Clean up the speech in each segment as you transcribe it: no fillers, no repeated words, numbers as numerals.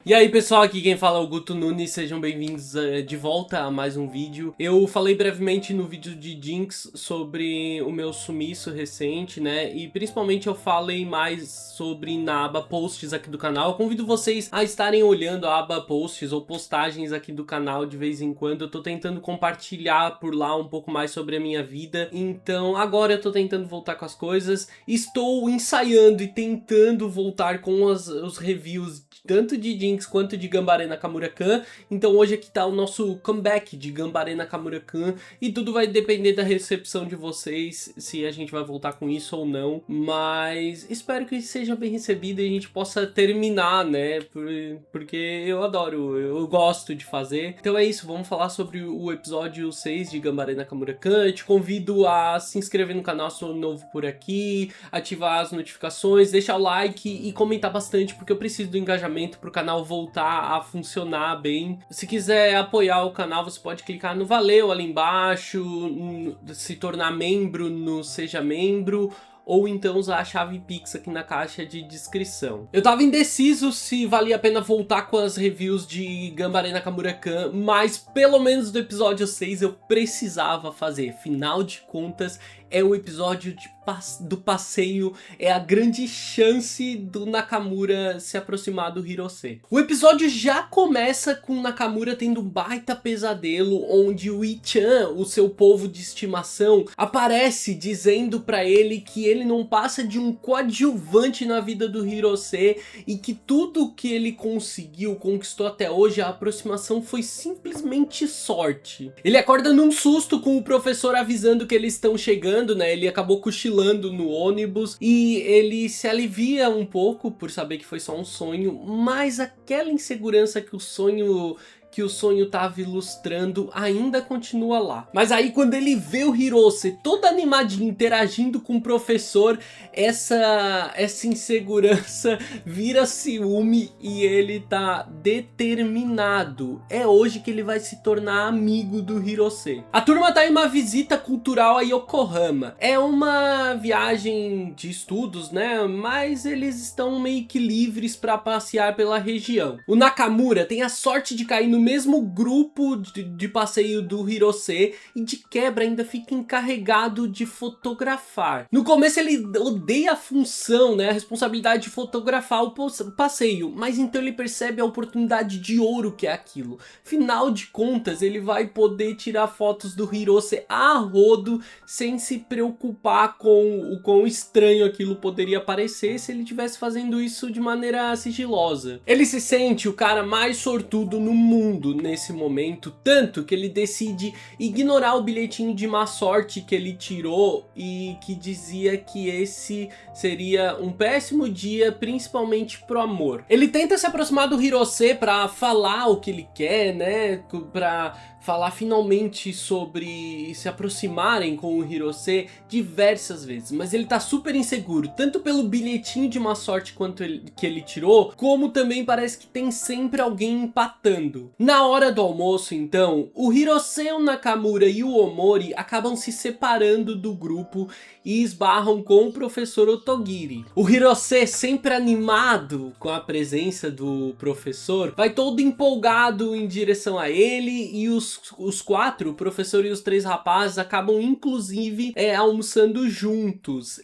E aí pessoal, aqui quem fala é o Guto Nunes, sejam bem-vindos de volta a mais um vídeo. Eu falei brevemente no vídeo de Jinx sobre o meu sumiço recente, né, e principalmente eu falei mais sobre na aba posts aqui do canal. Eu convido vocês a estarem olhando a aba posts ou postagens aqui do canal de vez em quando. Eu tô tentando compartilhar por lá um pouco mais sobre a minha vida, então agora eu tô tentando voltar com as coisas. Estou ensaiando e tentando voltar com os reviews tanto de Jinx quanto de Gambare Nakamura-kun. Então hoje aqui tá o nosso comeback de Gambare Nakamura-kun e tudo vai depender da recepção de vocês, se a gente vai voltar com isso ou não, mas espero que seja bem recebido e a gente possa terminar, né, porque eu adoro, eu gosto de fazer. Então é isso, vamos falar sobre o episódio 6 de Gambare Nakamura-kun. Eu te convido a se inscrever no canal se for novo por aqui, ativar as notificações, deixar o like e comentar bastante, porque eu preciso do engajamento para o canal voltar a funcionar bem. Se quiser apoiar o canal, você pode clicar no valeu ali embaixo, se tornar membro no Seja Membro, ou então usar a chave Pix aqui na caixa de descrição. Eu tava indeciso se valia a pena voltar com as reviews de Gambare Nakamura-kun, mas pelo menos do episódio 6 eu precisava fazer. Afinal de contas, é o episódio do passeio, é a grande chance do Nakamura se aproximar do Hirose. O episódio já começa com Nakamura tendo um baita pesadelo, onde o I-chan, o seu polvo de estimação, aparece dizendo pra ele que ele não passa de um coadjuvante na vida do Hirose e que tudo que ele conquistou até hoje, a aproximação foi simplesmente sorte. Ele acorda num susto com o professor avisando que eles estão chegando, né? Ele acabou cochilando no ônibus e ele se alivia um pouco por saber que foi só um sonho, mas aquela insegurança que o sonho estava ilustrando ainda continua lá. Mas aí quando ele vê o Hirose todo animadinho interagindo com o professor, essa insegurança vira ciúme e ele tá determinado. É hoje que ele vai se tornar amigo do Hirose. A turma tá em uma visita cultural a Yokohama. É uma viagem de estudos, né? Mas eles estão meio que livres para passear pela região. O Nakamura tem a sorte de cair no mesmo grupo de passeio do Hirose e de quebra ainda fica encarregado de fotografar. No começo ele odeia a função, né, a responsabilidade de fotografar o passeio, mas então ele percebe a oportunidade de ouro que é aquilo. Afinal de contas, ele vai poder tirar fotos do Hirose a rodo sem se preocupar com o quão estranho aquilo poderia parecer se ele estivesse fazendo isso de maneira sigilosa. Ele se sente o cara mais sortudo no mundo nesse momento, tanto que ele decide ignorar o bilhetinho de má sorte que ele tirou e que dizia que esse seria um péssimo dia, principalmente pro amor. Ele tenta se aproximar do Hirose pra falar o que ele quer, né, pra falar finalmente sobre se aproximarem com o Hirose diversas vezes, mas ele tá super inseguro, tanto pelo bilhetinho de má sorte que ele tirou, como também parece que tem sempre alguém empatando. Na hora do almoço, então, o Hirose, o Nakamura e o Omori acabam se separando do grupo e esbarram com o professor Otogiri. O Hirose, sempre animado com a presença do professor, vai todo empolgado em direção a ele e os quatro, o professor e os três rapazes, acabam inclusive almoçando juntos.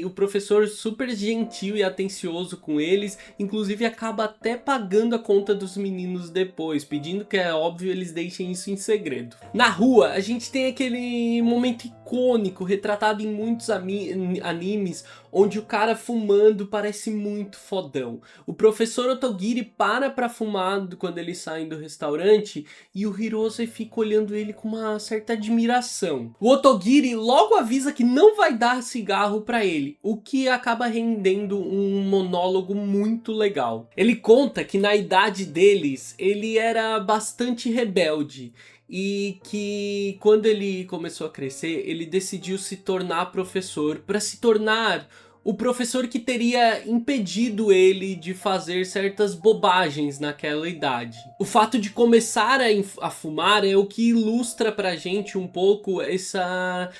O professor super gentil e atencioso com eles, inclusive acaba até pagando a conta dos meninos depois, pedindo que é óbvio eles deixem isso em segredo. Na rua, a gente tem aquele momento icônico, retratado em muitos animes, onde o cara fumando parece muito fodão. O professor Otogiri para fumar quando eles saem do restaurante e o Hirose fica olhando ele com uma certa admiração. O Otogiri logo avisa que não vai dar cigarro para ele, o que acaba rendendo um monólogo muito legal. Ele conta que na idade deles ele era bastante rebelde e que quando ele começou a crescer ele decidiu se tornar professor para se tornar o professor que teria impedido ele de fazer certas bobagens naquela idade. O fato de começar a fumar é o que ilustra pra gente um pouco essa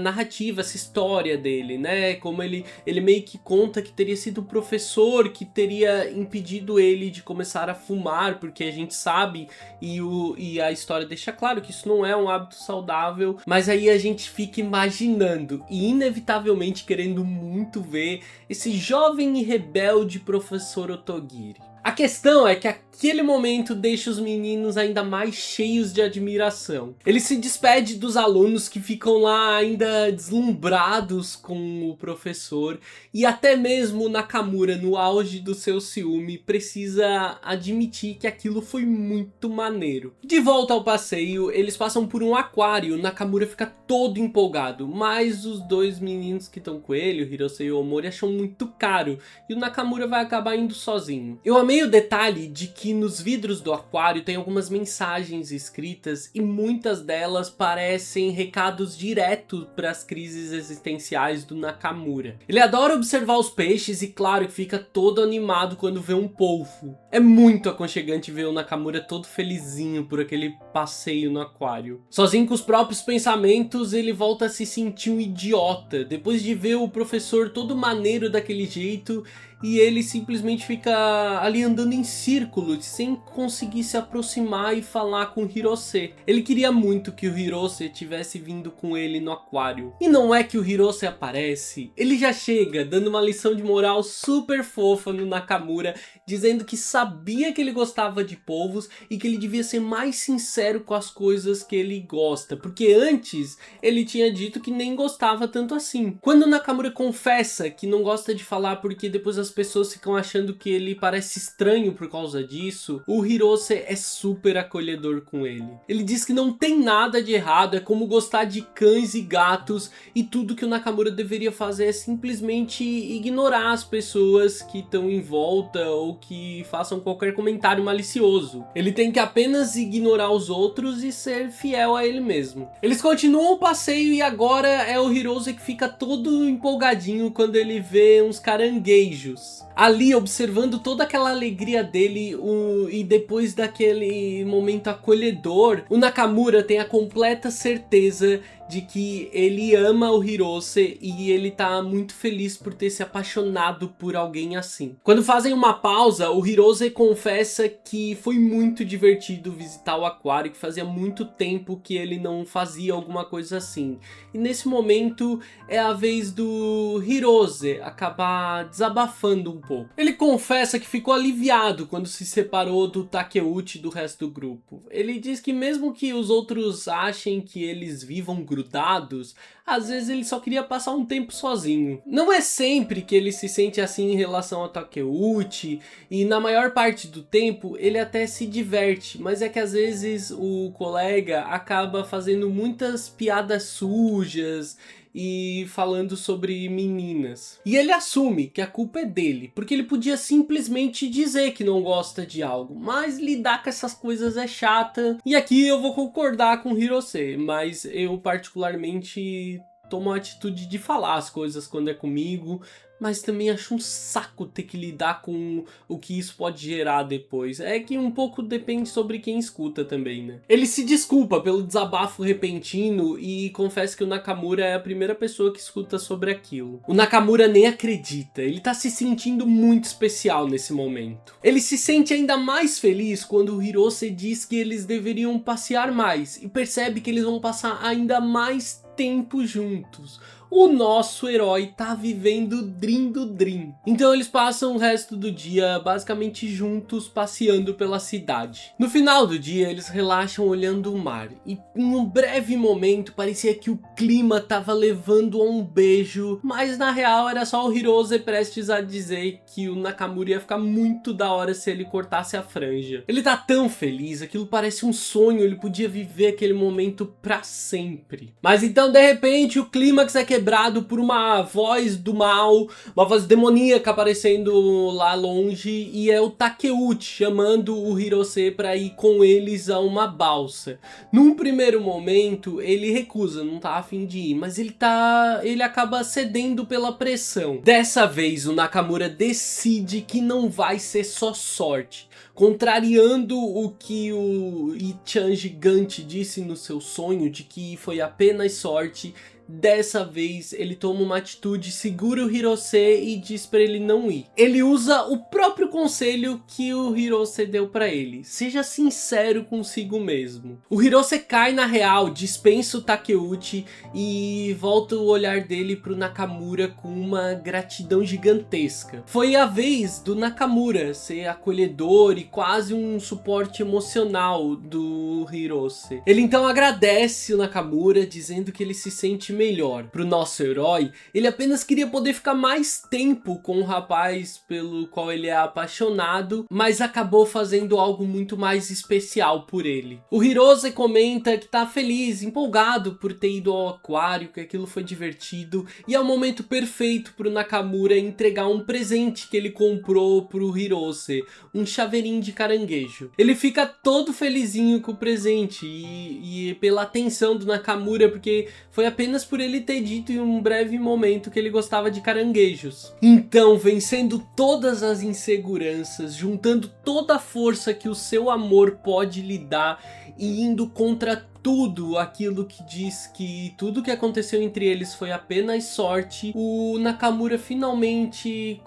narrativa, essa história dele, né? Como ele meio que conta que teria sido o professor que teria impedido ele de começar a fumar, porque a gente sabe e a história deixa claro que isso não é um hábito saudável, mas aí a gente fica imaginando e inevitavelmente querendo muito ver esse jovem e rebelde professor Otogiri. A questão é que aquele momento deixa os meninos ainda mais cheios de admiração. Ele se despede dos alunos que ficam lá ainda deslumbrados com o professor, e até mesmo Nakamura, no auge do seu ciúme, precisa admitir que aquilo foi muito maneiro. De volta ao passeio, eles passam por um aquário. Nakamura fica todo empolgado, mas os dois meninos que estão com ele, o Hirose e o Omori, acham muito caro, e o Nakamura vai acabar indo sozinho. Eu amei o detalhe de que nos vidros do aquário tem algumas mensagens escritas e muitas delas parecem recados diretos para as crises existenciais do Nakamura. Ele adora observar os peixes e claro que fica todo animado quando vê um polvo. É muito aconchegante ver o Nakamura todo felizinho por aquele passeio no aquário. Sozinho com os próprios pensamentos, ele volta a se sentir um idiota depois de ver o professor todo maneiro daquele jeito, e ele simplesmente fica ali andando em círculos, sem conseguir se aproximar e falar com o Hirose. Ele queria muito que o Hirose tivesse vindo com ele no aquário. E não é que o Hirose aparece, ele já chega dando uma lição de moral super fofa no Nakamura, dizendo que sabia que ele gostava de polvos e que ele devia ser mais sincero com as coisas que ele gosta, porque antes ele tinha dito que nem gostava tanto assim. Quando o Nakamura confessa que não gosta de falar porque depois as pessoas ficam achando que ele parece estranho por causa disso, o Hirose é super acolhedor com ele. Ele diz que não tem nada de errado, é como gostar de cães e gatos, e tudo que o Nakamura deveria fazer é simplesmente ignorar as pessoas que estão em volta ou que façam qualquer comentário malicioso. Ele tem que apenas ignorar os outros e ser fiel a ele mesmo. Eles continuam o passeio e agora é o Hirose que fica todo empolgadinho quando ele vê uns caranguejos ali observando toda aquela alegria dele, e depois daquele momento acolhedor, o Nakamura tem a completa certeza de que ele ama o Hirose e ele tá muito feliz por ter se apaixonado por alguém assim. Quando fazem uma pausa, o Hirose confessa que foi muito divertido visitar o aquário, que fazia muito tempo que ele não fazia alguma coisa assim. E nesse momento é a vez do Hirose acabar desabafando um pouco. Ele confessa que ficou aliviado quando se separou do Takeuchi e do resto do grupo. Ele diz que mesmo que os outros achem que eles vivam grudados, às vezes ele só queria passar um tempo sozinho. Não é sempre que ele se sente assim em relação ao Takeuchi, e na maior parte do tempo ele até se diverte, mas é que às vezes o colega acaba fazendo muitas piadas sujas e falando sobre meninas. E ele assume que a culpa é dele, porque ele podia simplesmente dizer que não gosta de algo, mas lidar com essas coisas é chata. E aqui eu vou concordar com o Hirose, mas eu particularmente tomo a atitude de falar as coisas quando é comigo, mas também acho um saco ter que lidar com o que isso pode gerar depois. É que um pouco depende sobre quem escuta também, né? Ele se desculpa pelo desabafo repentino e confessa que o Nakamura é a primeira pessoa que escuta sobre aquilo. O Nakamura nem acredita, ele tá se sentindo muito especial nesse momento. Ele se sente ainda mais feliz quando o Hirose diz que eles deveriam passear mais e percebe que eles vão passar ainda mais tempo juntos. O nosso herói tá vivendo Dream do Dream. Então eles passam o resto do dia basicamente juntos, passeando pela cidade. No final do dia eles relaxam olhando o mar, e em um breve momento parecia que o clima tava levando a um beijo, mas na real era só o Hirose prestes a dizer que o Nakamura ia ficar muito da hora se ele cortasse a franja. Ele tá tão feliz, aquilo parece um sonho, ele podia viver aquele momento pra sempre. Mas então de repente o clímax é quebrado quebrado por uma voz do mal, uma voz demoníaca aparecendo lá longe, e é o Takeuchi chamando o Hirose para ir com eles a uma balsa. Num primeiro momento ele recusa, não tá a fim de ir, mas ele acaba cedendo pela pressão. Dessa vez o Nakamura decide que não vai ser só sorte. Contrariando o que o Ichan gigante disse no seu sonho de que foi apenas sorte, dessa vez ele toma uma atitude, segura o Hirose e diz pra ele não ir. Ele usa o próprio conselho que o Hirose deu pra ele: seja sincero consigo mesmo. O Hirose cai na real, dispensa o Takeuchi e volta o olhar dele pro Nakamura com uma gratidão gigantesca. Foi a vez do Nakamura ser acolhedor e quase um suporte emocional do Hirose. Ele então agradece o Nakamura, dizendo que ele se sente melhor. Pro nosso herói, ele apenas queria poder ficar mais tempo com o rapaz pelo qual ele é apaixonado, mas acabou fazendo algo muito mais especial por ele. O Hirose comenta que tá feliz, empolgado por ter ido ao aquário, que aquilo foi divertido, e é o momento perfeito pro Nakamura entregar um presente que ele comprou pro Hirose, um chaveirinho de caranguejo. Ele fica todo felizinho com o presente e pela atenção do Nakamura, porque foi apenas por ele ter dito em um breve momento que ele gostava de caranguejos. Então, vencendo todas as inseguranças, juntando toda a força que o seu amor pode lhe dar e indo contra tudo aquilo que diz que tudo que aconteceu entre eles foi apenas sorte, o Nakamura finalmente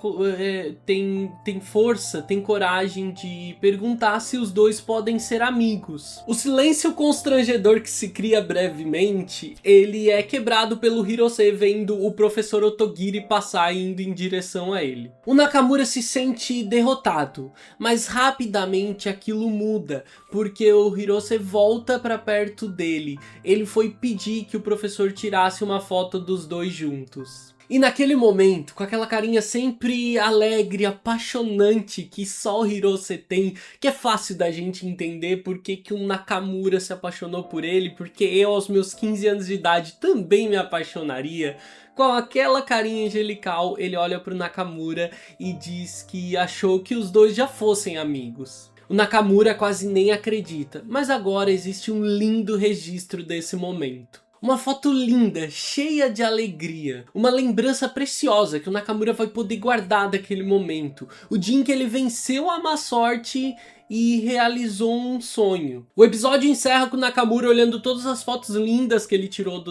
tem força, tem coragem de perguntar se os dois podem ser amigos. O silêncio constrangedor que se cria brevemente, ele é quebrado pelo Hirose vendo o professor Otogiri passar indo em direção a ele. O Nakamura se sente derrotado, mas rapidamente aquilo muda, porque o Hirose volta para perto dele. Ele foi pedir que o professor tirasse uma foto dos dois juntos. E naquele momento, com aquela carinha sempre alegre, apaixonante que só o Hirose tem, que é fácil da gente entender porque que o Nakamura se apaixonou por ele, porque eu aos meus 15 anos de idade também me apaixonaria. Com aquela carinha angelical, ele olha pro Nakamura e diz que achou que os dois já fossem amigos. O Nakamura quase nem acredita, mas agora existe um lindo registro desse momento. Uma foto linda, cheia de alegria. Uma lembrança preciosa que o Nakamura vai poder guardar daquele momento. O dia em que ele venceu a má sorte e realizou um sonho. O episódio encerra com o Nakamura olhando todas as fotos lindas que ele tirou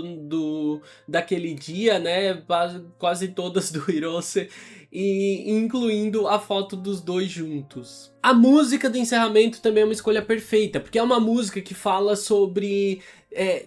daquele dia, né? Quase todas do Hirose. E incluindo a foto dos dois juntos. A música do encerramento também é uma escolha perfeita, porque é uma música que fala sobre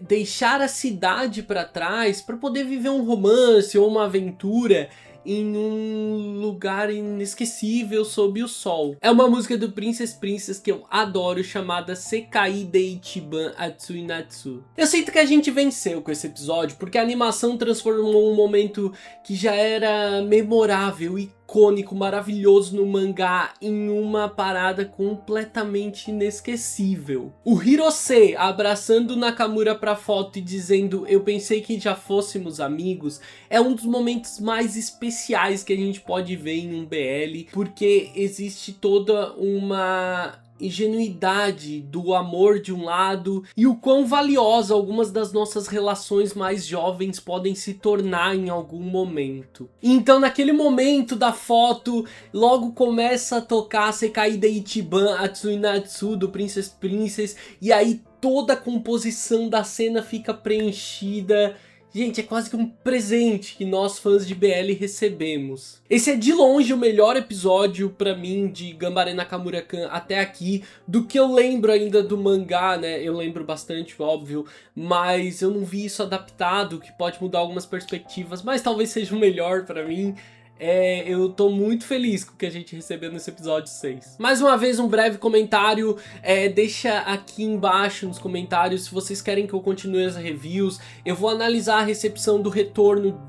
deixar a cidade para trás para poder viver um romance ou uma aventura em um lugar inesquecível sob o sol. É uma música do Princess que eu adoro, chamada Sekai de Ichiban Atsui Natsu. Eu sinto que a gente venceu com esse episódio, porque a animação transformou um momento que já era memorável e icônico, maravilhoso no mangá em uma parada completamente inesquecível. O Hirose abraçando Nakamura pra foto e dizendo eu pensei que já fôssemos amigos é um dos momentos mais especiais que a gente pode ver em um BL, porque existe toda uma ingenuidade do amor de um lado e o quão valiosa algumas das nossas relações mais jovens podem se tornar em algum momento. Então naquele momento da foto logo começa a tocar Sekai de Ichiban Atsui Natsu do Princess e aí toda a composição da cena fica preenchida. Gente, é quase que um presente que nós fãs de BL recebemos. Esse é de longe o melhor episódio pra mim de Ganbare Nakamura-kan até aqui, do que eu lembro ainda do mangá, né? Eu lembro bastante, óbvio, mas eu não vi isso adaptado, que pode mudar algumas perspectivas, mas talvez seja o melhor pra mim. Eu tô muito feliz com o que a gente recebeu nesse episódio 6. Mais uma vez, um breve comentário. Deixa aqui embaixo nos comentários se vocês querem que eu continue as reviews. Eu vou analisar a recepção do retorno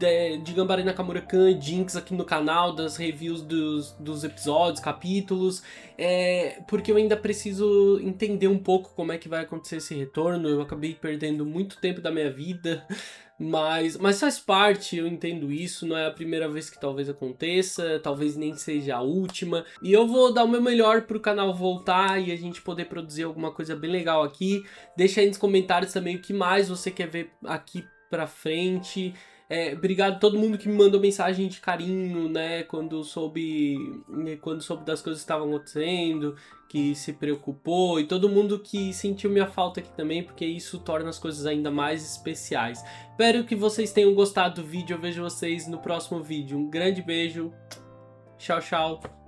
de Ganbare Nakamura-kan e Jinx aqui no canal, das reviews dos episódios, capítulos. porque eu ainda preciso entender um pouco como é que vai acontecer esse retorno. Eu acabei perdendo muito tempo da minha vida, mas faz parte, eu entendo isso, não é a primeira vez que talvez aconteça, talvez nem seja a última. E eu vou dar o meu melhor pro canal voltar e a gente poder produzir alguma coisa bem legal aqui. Deixa aí nos comentários também o que mais você quer ver aqui pra frente. Obrigado a todo mundo que me mandou mensagem de carinho, né, quando soube das coisas que estavam acontecendo, que se preocupou, e todo mundo que sentiu minha falta aqui também, porque isso torna as coisas ainda mais especiais. Espero que vocês tenham gostado do vídeo, eu vejo vocês no próximo vídeo. Um grande beijo, tchau, tchau.